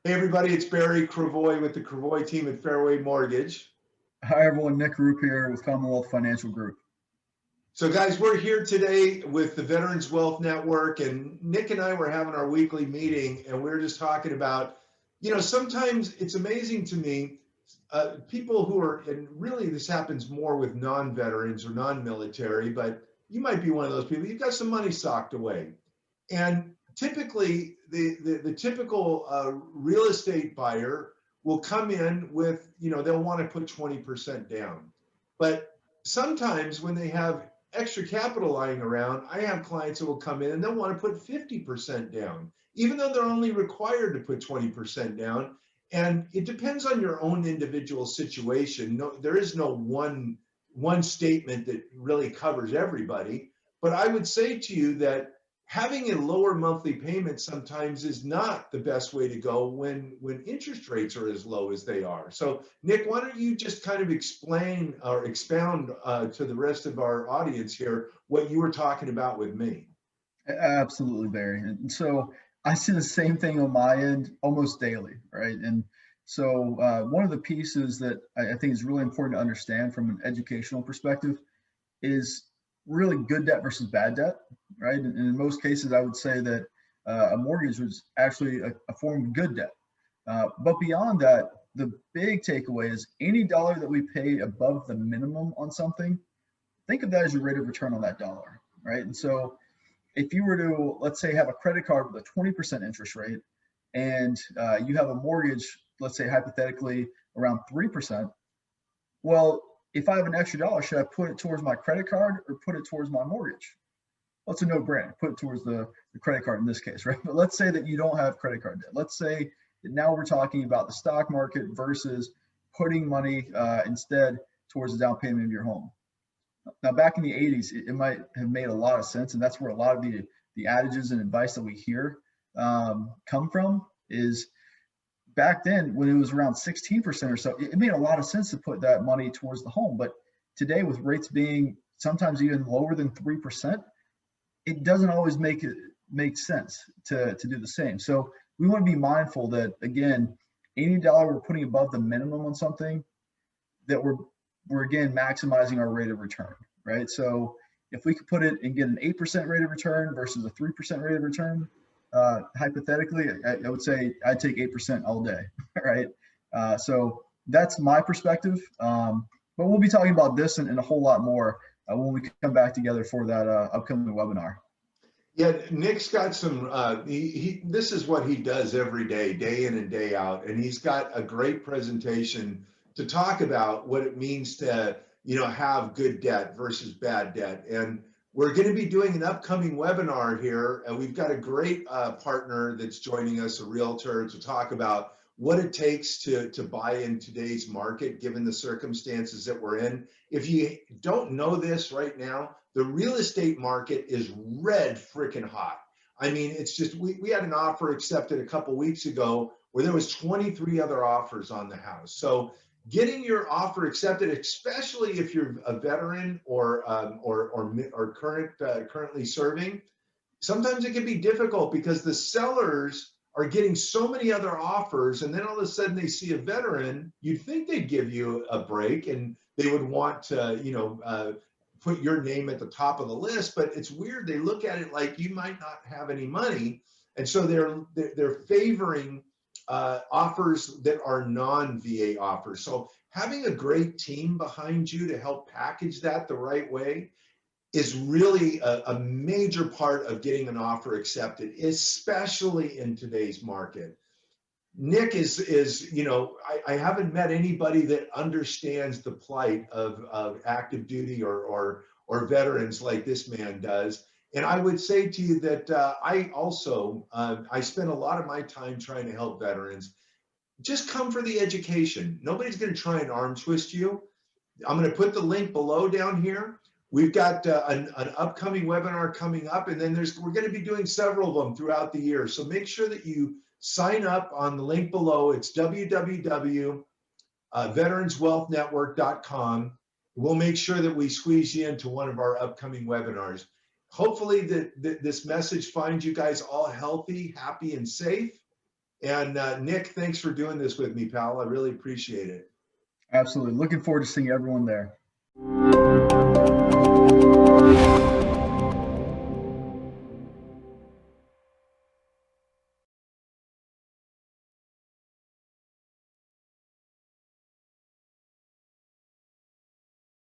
Hey everybody, it's Barry Krevoy with the Krevoy Team at Fairway Mortgage. Hi everyone, Nick Roop here with Commonwealth Financial Group. So guys, we're here today with the Veterans Wealth Network, and Nick and I were having our weekly meeting, and we were just talking about, sometimes it's amazing to me, people who are, and really this happens more with non-veterans or non-military, but you might be one of those people, you've got some money socked away. And typically, the typical real estate buyer will come in with, they'll want to put 20% down. But sometimes when they have extra capital lying around, I have clients that will come in and they'll want to put 50% down, even though they're only required to put 20% down. And it depends on your own individual situation. No, there is no one statement that really covers everybody. But I would say to you that having a lower monthly payment sometimes is not the best way to go when interest rates are as low as they are. So Nick, why don't you just kind of explain or expound to the rest of our audience here what you were talking about with me? Absolutely, Barry. And so I see the same thing on my end almost daily, right? And so one of the pieces that I think is really important to understand from an educational perspective is really good debt versus bad debt, right? And in most cases, I would say that a mortgage was actually a form of good debt. But beyond that, the big takeaway is any dollar that we pay above the minimum on something, think of that as your rate of return on that dollar, right? And so if you were to, let's say, have a credit card with a 20% interest rate and you have a mortgage, let's say hypothetically around 3%, well, if I have an extra dollar, should I put it towards my credit card or put it towards my mortgage? Well, it's a no-brainer. Put it towards the credit card in this case, right? But let's say that you don't have credit card debt. Let's say that now we're talking about the stock market versus putting money instead towards the down payment of your home. Now, back in the 80s, it might have made a lot of sense, and that's where a lot of the adages and advice that we hear come from. Is back then when it was around 16% or so, it made a lot of sense to put that money towards the home. But today, with rates being sometimes even lower than 3%, it doesn't always make sense to do the same. So we want to be mindful that, again, any dollar we're putting above the minimum on something, that we're again maximizing our rate of return, right? So if we could put it and get an 8% rate of return versus a 3% rate of return, hypothetically, I would say I'd take 8% all day, right? So that's my perspective. But we'll be talking about this and a whole lot more when we come back together for that upcoming webinar. Yeah, Nick's got some, this is what he does every day, day in and day out. And he's got a great presentation to talk about what it means to, have good debt versus bad debt. And we're going to be doing an upcoming webinar here. And we've got a great partner that's joining us, a realtor, to talk about what it takes to buy in today's market, given the circumstances that we're in. If you don't know this right now, the real estate market is red freaking hot. I mean, it's just, we had an offer accepted a couple weeks ago where there was 23 other offers on the house. So getting your offer accepted, especially if you're a veteran or currently serving, sometimes it can be difficult because the sellers are getting so many other offers, and then all of a sudden they see a veteran. You'd think they'd give you a break and they would want to, put your name at the top of the list, but it's weird. They look at it like you might not have any money, and so they're favoring offers that are non-VA offers. So having a great team behind you to help package that the right way is really a major part of getting an offer accepted, especially in today's market. Nick is I haven't met anybody that understands the plight of active duty or veterans like this man does. And I would say to you that I also, I spend a lot of my time trying to help veterans. Just come for the education. Nobody's going to try and arm twist you. I'm going to put the link below down here. We've got an upcoming webinar coming up, and then we're going to be doing several of them throughout the year. So make sure that you sign up on the link below. It's www.veteranswealthnetwork.com. We'll make sure that we squeeze you into one of our upcoming webinars. Hopefully this message finds you guys all healthy, happy, and safe. And Nick, thanks for doing this with me, pal. I really appreciate it. Absolutely. Looking forward to seeing everyone there.